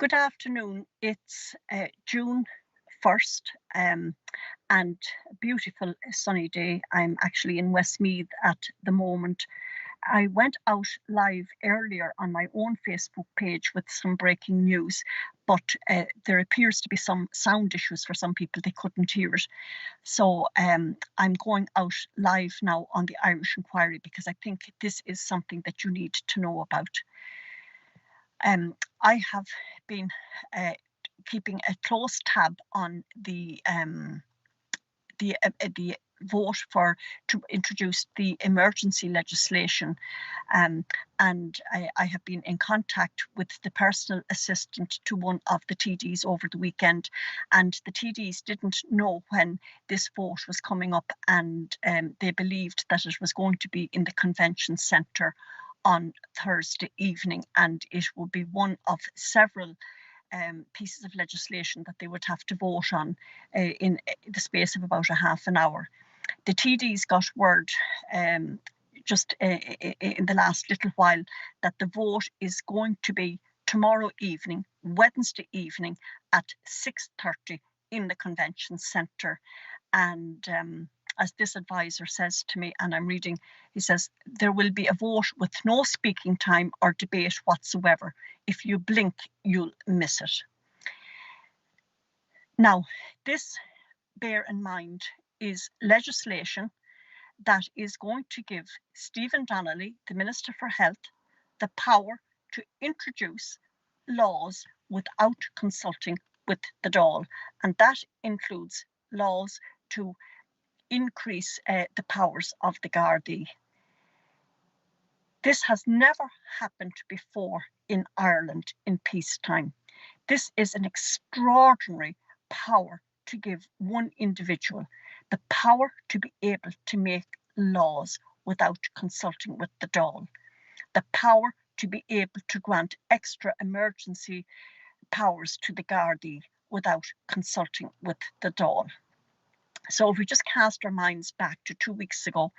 Good afternoon. It's June 1st and a beautiful sunny day. I'm actually in Westmeath at the moment. I went out live earlier on my own Facebook page with some breaking news, but there appears to be some sound issues for some people. They couldn't hear it. So I'm going out live now on the Irish Inquiry because I think this is something that you need to know about. I have been keeping a close tab on the vote to introduce the emergency legislation, and I have been in contact with the personal assistant to one of the TDs over the weekend, and the TDs didn't know when this vote was coming up, and they believed that it was going to be in the convention centre on Thursday evening, and it will be one of several pieces of legislation that they would have to vote on in the space of about a half an hour. The TDs got word just in the last little while that the vote is going to be tomorrow evening, Wednesday evening at 6:30 in the convention centre. And as this advisor says to me, and I'm reading, he says, there will be a vote with no speaking time or debate whatsoever. If you blink, you'll miss it. Now, this, bear in mind, is legislation that is going to give Stephen Donnelly, the Minister for Health, the power to introduce laws without consulting with the Dáil. And that includes laws to increase the powers of the Gardaí. This has never happened before in Ireland in peacetime. This is an extraordinary power to give one individual, the power to be able to make laws without consulting with the Dáil, the power to be able to grant extra emergency powers to the Gardaí without consulting with the Dáil. So if we just cast our minds back to 2 weeks ago,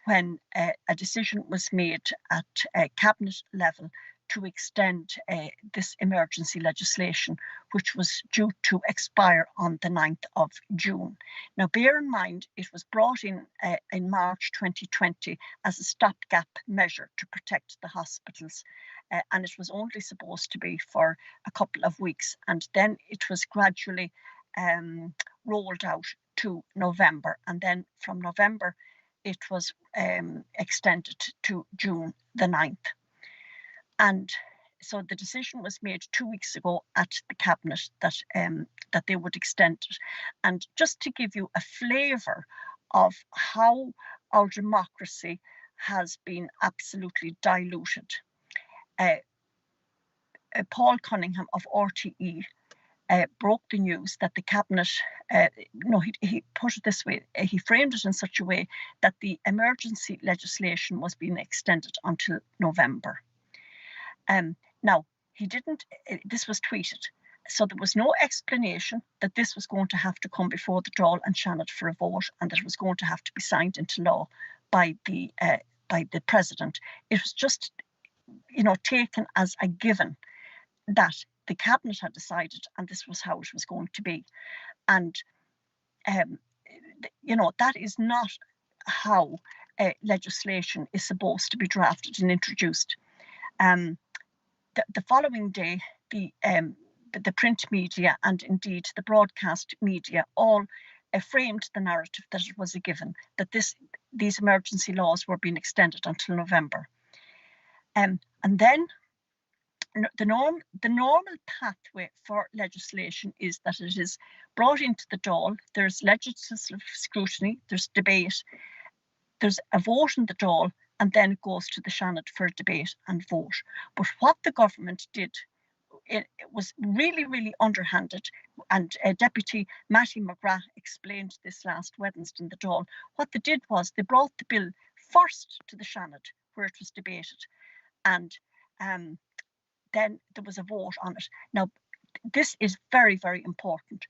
when a decision was made at cabinet level to extend this emergency legislation, which was due to expire on the 9th of June. Now, bear in mind, it was brought in March 2020 as a stopgap measure to protect the hospitals. And it was only supposed to be for a couple of weeks. And then it was gradually rolled out to November. And then from November, it was extended to June the 9th. And so the decision was made 2 weeks ago at the cabinet that they would extend it. And just to give you a flavour of how our democracy has been absolutely diluted, Paul Cunningham of RTE broke the news that the cabinet, he put it this way, he framed it in such a way that the emergency legislation was being extended until November. Now, he didn't, this was tweeted, so there was no explanation that this was going to have to come before the Dáil and Seanad for a vote, and that it was going to have to be signed into law by the president. It was just, taken as a given that the cabinet had decided, and this was how it was going to be. And, that is not how legislation is supposed to be drafted and introduced. The following day, the print media and indeed the broadcast media all framed the narrative that it was a given, that these emergency laws were being extended until November. And then the normal pathway for legislation is that it is brought into the Dáil, there's legislative scrutiny, there's debate, there's a vote in the Dáil, and then it goes to the Seanad for debate and vote. But what the government did, it was really, really underhanded, and Deputy Mattie McGrath explained this last Wednesday in the Dáil. What they did was they brought the bill first to the Seanad, where it was debated, and then there was a vote on it. Now, this is very, very important.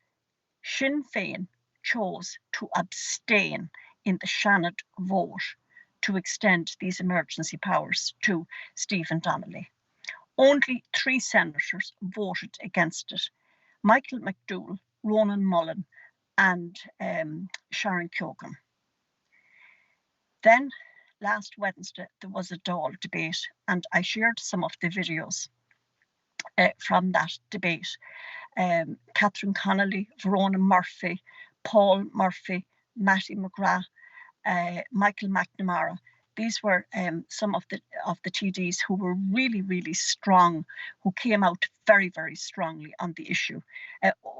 Sinn Féin chose to abstain in the Seanad vote to extend these emergency powers to Stephen Donnelly. Only 3 senators voted against it: Michael McDowell, Ronan Mullen, and Sharon Keoghan. Then last Wednesday there was a Dáil debate, and I shared some of the videos from that debate. Catherine Connolly, Verona Murphy, Paul Murphy, Mattie McGrath, Michael McNamara. These were some of the TDs who were really, really strong, who came out very, very strongly on the issue.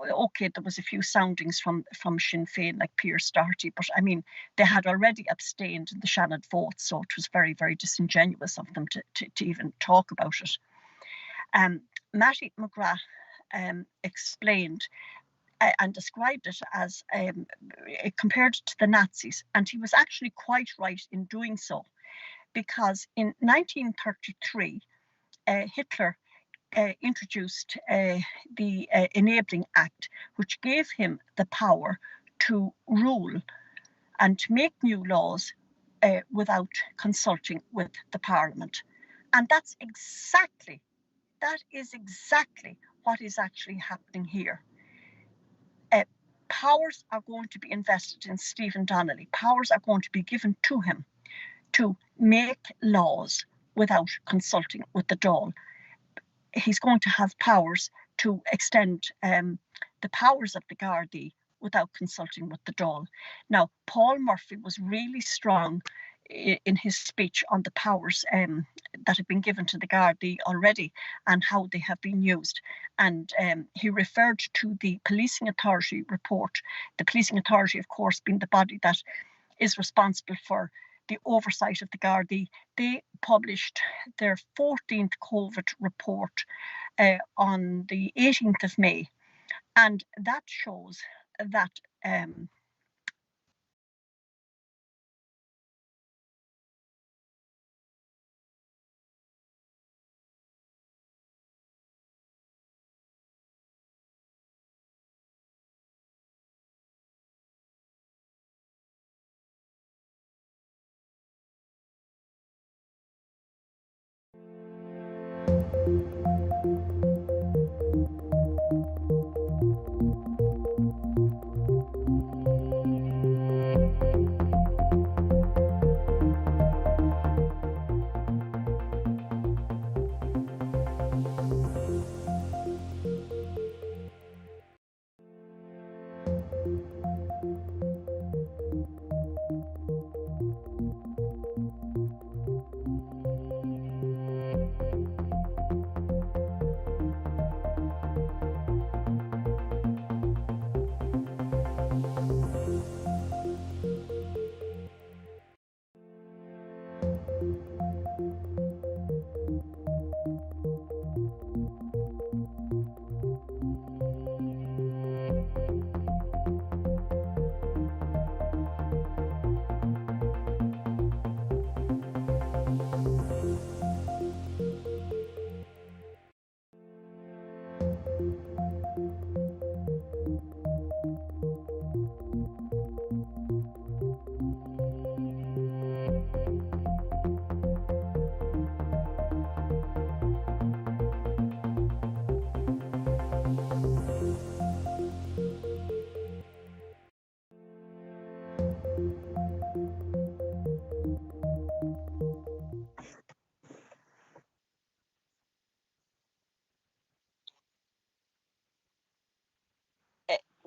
Okay, there was a few soundings from Sinn Féin, like Pierce Doherty, but I mean, they had already abstained in the Shannon vote, so it was very, very disingenuous of them to even talk about it. Mattie McGrath explained and described it as compared to the Nazis, and he was actually quite right in doing so, because in 1933 Hitler introduced the Enabling Act, which gave him the power to rule and to make new laws without consulting with the Parliament. And that is exactly what is actually happening here. Powers are going to be invested in Stephen Donnelly. Powers are going to be given to him to make laws without consulting with the Dáil. He's going to have powers to extend the powers of the Gardaí without consulting with the Dáil. Now, Paul Murphy was really strong in his speech on the powers that have been given to the Gardaí already and how they have been used. And he referred to the Policing Authority report. The Policing Authority, of course, being the body that is responsible for the oversight of the Gardaí. They published their 14th COVID report on the 18th of May. And that shows that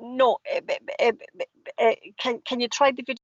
no, can you try the video?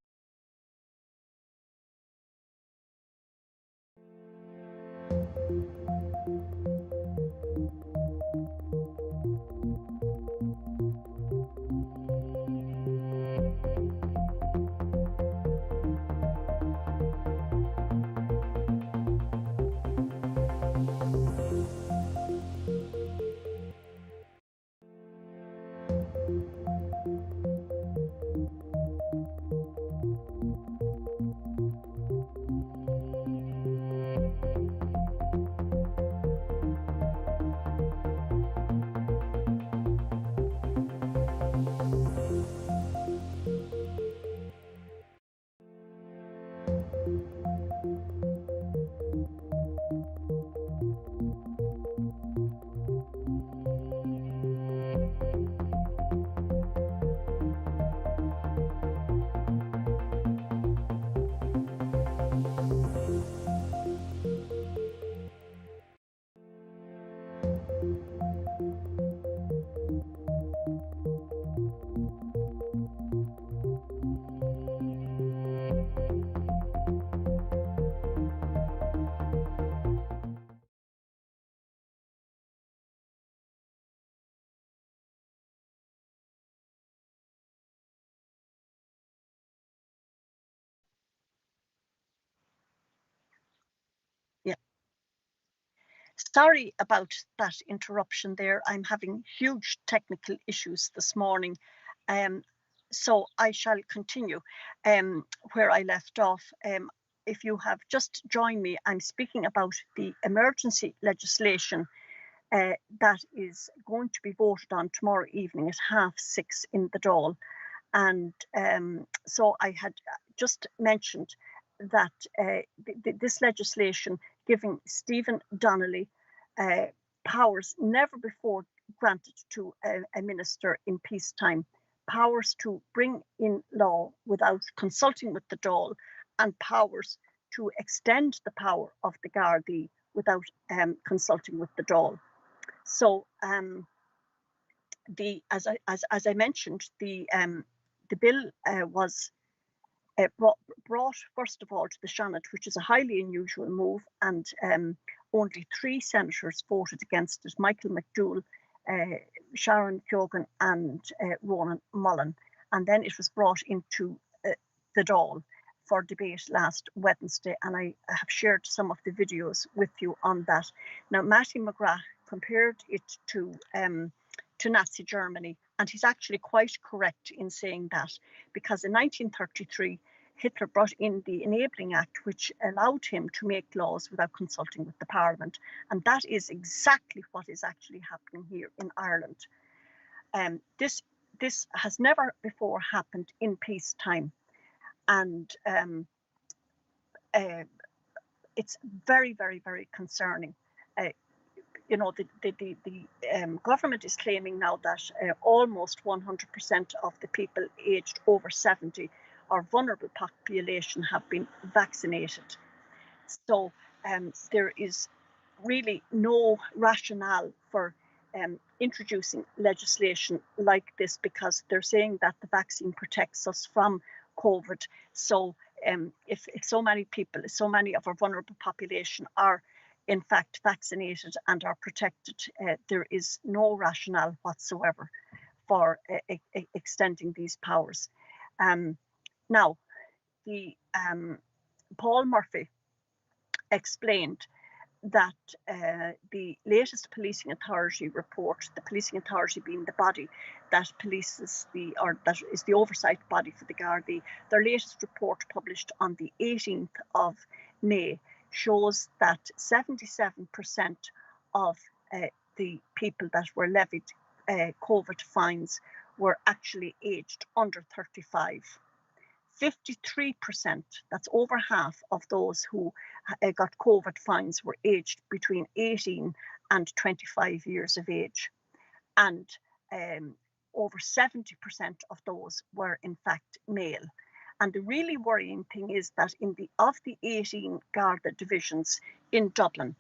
Sorry about that interruption there. I'm having huge technical issues this morning. So I shall continue where I left off. If you have just joined me, I'm speaking about the emergency legislation that is going to be voted on tomorrow evening at 6:30 in the Dáil. And so I had just mentioned that this legislation giving Stephen Donnelly powers never before granted to a minister in peacetime, powers to bring in law without consulting with the Dáil, and powers to extend the power of the Gardaí without consulting with the Dáil. So as I mentioned, the bill was brought first of all to the Senate, which is a highly unusual move, and only 3 senators voted against it: Michael McDowell, Sharon Keoghan, and Ronan Mullen. And then it was brought into the Dáil for debate last Wednesday, and I have shared some of the videos with you on that. Now, Matty McGrath compared it to Nazi Germany, and he's actually quite correct in saying that, because in 1933 Hitler brought in the Enabling Act, which allowed him to make laws without consulting with the Parliament, and that is exactly what is actually happening here in Ireland. This has never before happened in peacetime, and it's very, very, very concerning. You know, the government is claiming now that almost 100% of the people aged over 70, our vulnerable population, have been vaccinated. So there is really no rationale for introducing legislation like this, because they're saying that the vaccine protects us from COVID. So if so many people, so many of our vulnerable population are in fact vaccinated and are protected, there is no rationale whatsoever for extending these powers. Now, the Paul Murphy explained that the latest policing authority report, the policing authority being the body that polices that is the oversight body for the Gardaí, their latest report published on the 18th of May shows that 77% of the people that were levied COVID fines were actually aged under 35. 53%, that's over half of those who got COVID fines, were aged between 18 and 25 years of age. And over 70% of those were in fact male. And the really worrying thing is that of the 18 Garda divisions in Dublin,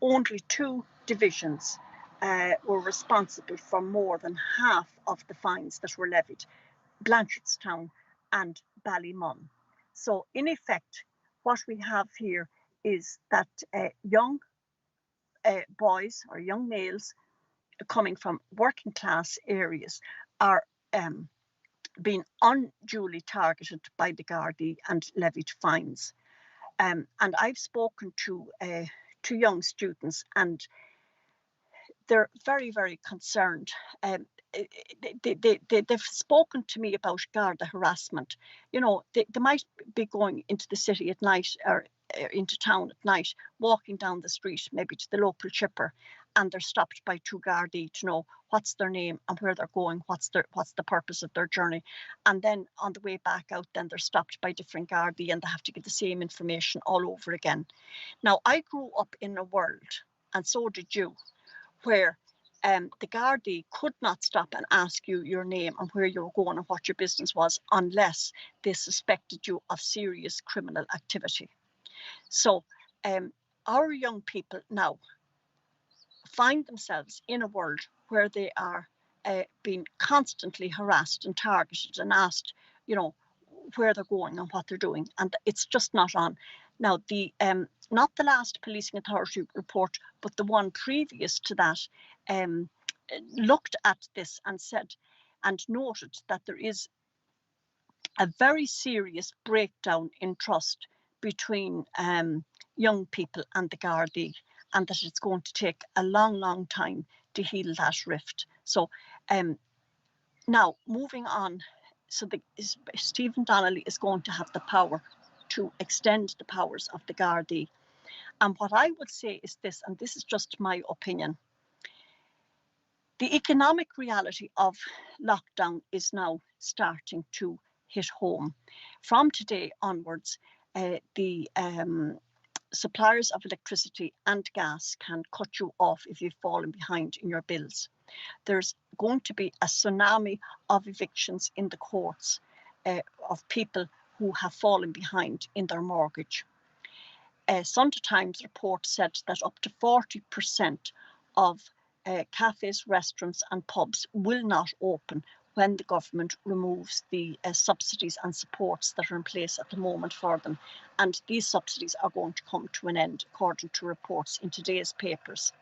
only 2 divisions were responsible for more than half of the fines that were levied: Blanchardstown and Ballymun. So in effect, what we have here is that young boys or young males coming from working class areas are being unduly targeted by the Gardaí and levied fines. And I've spoken to young students, and they're very, very concerned. They've spoken to me about Garda harassment. You know, they might be going into the city at night, or into town at night, walking down the street, maybe to the local chipper, and they're stopped by 2 Gardaí to know what's their name and where they're going, what's the purpose of their journey. And then on the way back out, then they're stopped by different Gardaí, and they have to give the same information all over again. Now, I grew up in a world, and so did you, where the Gardaí could not stop and ask you your name and where you were going and what your business was, unless they suspected you of serious criminal activity. So our young people now find themselves in a world where they are being constantly harassed and targeted and asked, you know, where they're going and what they're doing, and it's just not on. Now, the not the last policing authority report, but the one previous to that, looked at this and said and noted that there is a very serious breakdown in trust between young people and the Gardaí. and that it's going to take a long time to heal that rift. So now moving on, so Stephen Donnelly is going to have the power to extend the powers of the Gardaí. And what I would say is this, and this is just my opinion, the economic reality of lockdown is now starting to hit home. From today onwards, the suppliers of electricity and gas can cut you off if you've fallen behind in your bills. There's going to be a tsunami of evictions in the courts of people who have fallen behind in their mortgage. Sunday Times report said that up to 40% of cafes, restaurants and pubs will not open when the government removes the subsidies and supports that are in place at the moment for them. And these subsidies are going to come to an end, according to reports in today's papers.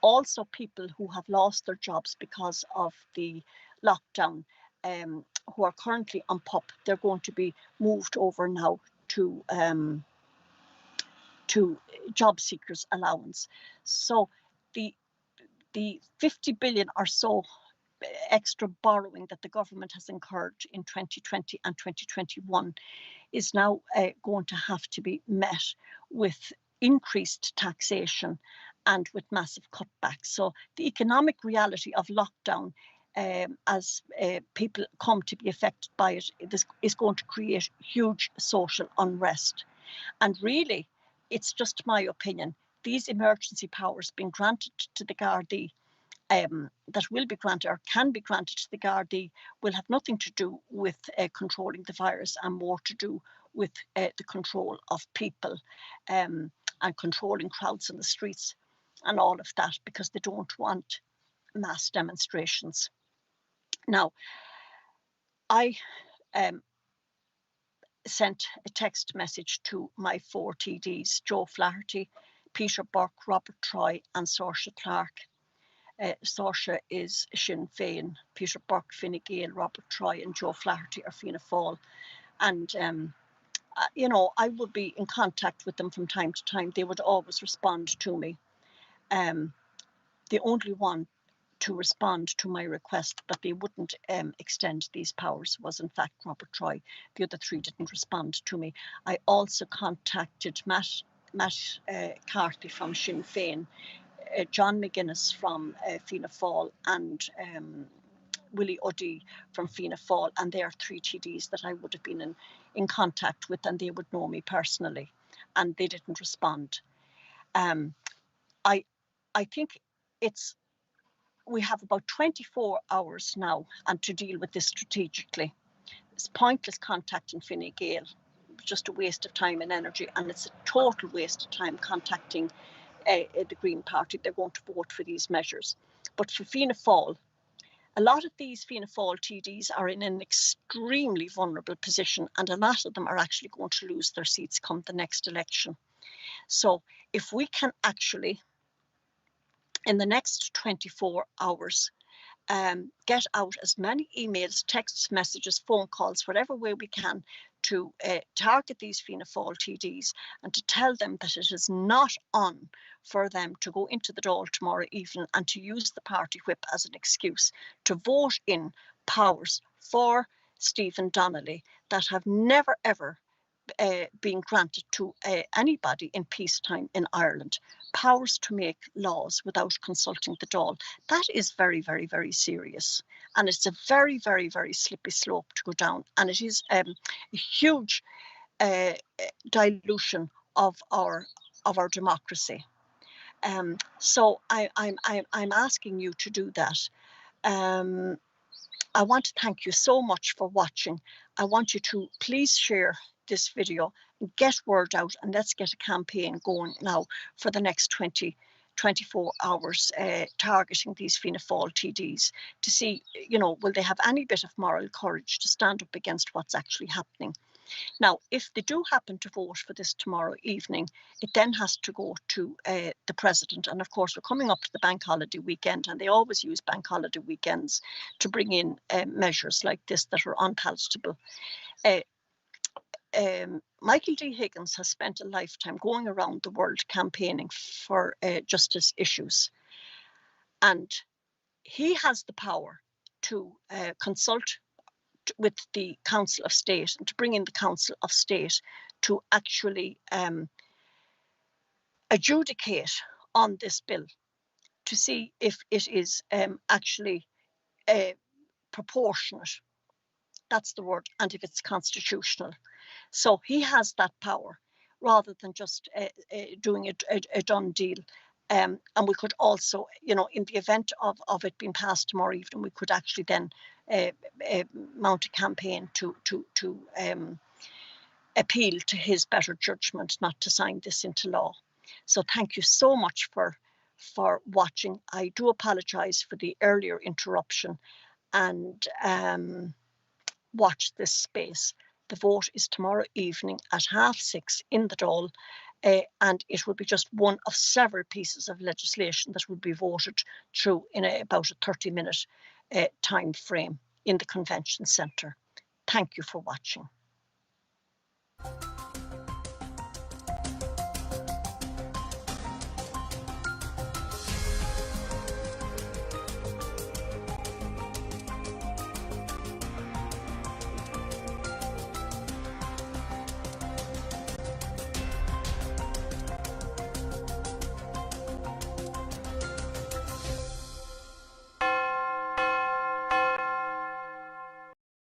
Also, people who have lost their jobs because of the lockdown, who are currently on PUP, they're going to be moved over now to job seekers allowance. So the 50 billion or so extra borrowing that the government has incurred in 2020 and 2021 is now going to have to be met with increased taxation and with massive cutbacks. So the economic reality of lockdown, as people come to be affected by it, is going to create huge social unrest. And really, it's just my opinion, these emergency powers being granted to the Gardaí, that will be granted or can be granted to the Gardaí, will have nothing to do with controlling the virus and more to do with the control of people and controlling crowds in the streets and all of that, because they don't want mass demonstrations. Now, I sent a text message to my 4 TDs, Joe Flaherty, Peter Burke, Robert Troy and Saoirse Clarke. Saoirse is Sinn Féin, Peter Burke, Fine Gael, Robert Troy and Joe Flaherty are Fianna Fáil. And, you know, I would be in contact with them from time to time. They would always respond to me. The only one to respond to my request that they wouldn't extend these powers was in fact Robert Troy. The other 3 didn't respond to me. I also contacted Matt Carthy from Sinn Féin, John McGuinness from Fianna Fáil and Willie O'Dea from Fianna Fáil, and they are 3 TDs that I would have been in contact with, and they would know me personally, and they didn't respond. I think we have about 24 hours now and to deal with this strategically. It's pointless contacting Fine Gael, just a waste of time and energy, and it's a total waste of time contacting the Green Party. They're going to vote for these measures. But for Fianna Fáil, a lot of these Fianna Fáil TDs are in an extremely vulnerable position, and a lot of them are actually going to lose their seats come the next election. So if we can actually, in the next 24 hours, get out as many emails, texts, messages, phone calls, whatever way we can to target these Fianna Fáil TDs and to tell them that it is not on for them to go into the Dáil tomorrow evening and to use the party whip as an excuse to vote in powers for Stephen Donnelly that have never ever being granted to anybody in peacetime in Ireland, powers to make laws without consulting the Dáil. That is very, very, very serious. And it's a very, very, very slippery slope to go down. And it is a huge dilution of our democracy. So I'm asking you to do that. I want to thank you so much for watching. I want you to please share this video and get word out, and let's get a campaign going now for the next 24 hours targeting these Fianna Fáil TDs to see, you know, will they have any bit of moral courage to stand up against what's actually happening. Now, if they do happen to vote for this tomorrow evening, it then has to go to the president. And of course, we're coming up to the bank holiday weekend, and they always use bank holiday weekends to bring in measures like this that are unpalatable. Michael D. Higgins has spent a lifetime going around the world campaigning for justice issues. And he has the power to consult with the Council of State and to bring in the Council of State to actually adjudicate on this bill to see if it is actually proportionate. That's the word, and if it's constitutional. So he has that power rather than just doing a done deal. And we could also, in the event of it being passed tomorrow evening, we could actually then mount a campaign to appeal to his better judgment not to sign this into law. So thank you so much for watching. I do apologise for the earlier interruption, and watch this space. The vote is tomorrow evening at 6:30 in the Dáil, and it will be just one of several pieces of legislation that will be voted through in about a 30-minute time frame in the Convention Centre. Thank you for watching.